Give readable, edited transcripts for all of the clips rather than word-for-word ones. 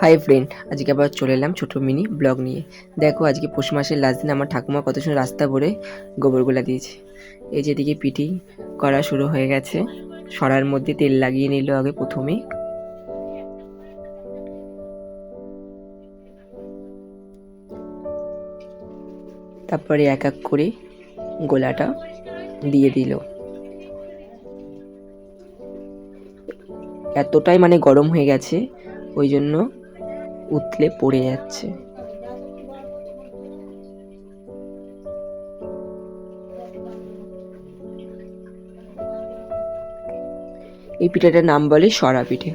Hi friend, আজকে আবার চলে এলাম ছোটো মিনি ব্লগ নিয়ে। দেখো আজকে পৌষ মাসের লাস্ট দিন আমার ঠাকুমা কত সুন্দর রাস্তা ভরে গোবরগুলা দিয়েছে। এই যেদিকে পিটি করা শুরু হয়ে গেছে, সরার মধ্যে তেল লাগিয়ে নিল আগে প্রথমে। তারপরে এক এক করে গোলাটা দিয়ে দিল। এতটাই মানে গরম হয়ে গেছে, ওই জন্য উতলে পড়ে যাচ্ছে। এই পিঠাটার নাম বলে সরা পিঠে।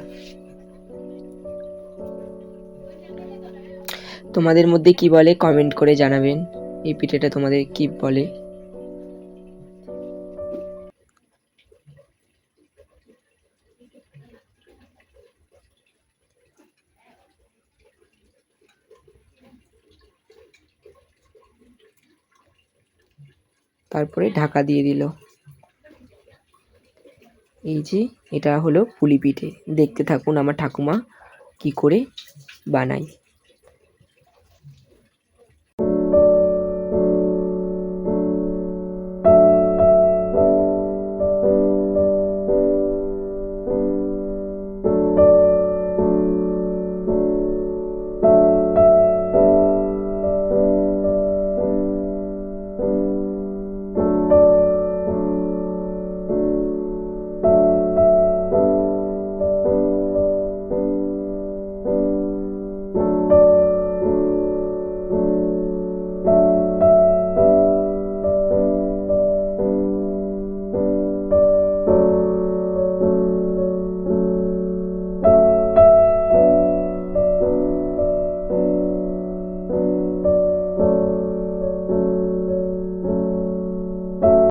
তোমাদের মধ্যে কি বলে কমেন্ট করে জানাবেন, এই পিঠেটা তোমাদের কি বলে। তারপরে ঢাকা দিয়ে দিল। এই যে এটা হলো পুলি পিঠে। দেখতে থাকুন আমার ঠাকুমা কি করে বানায়।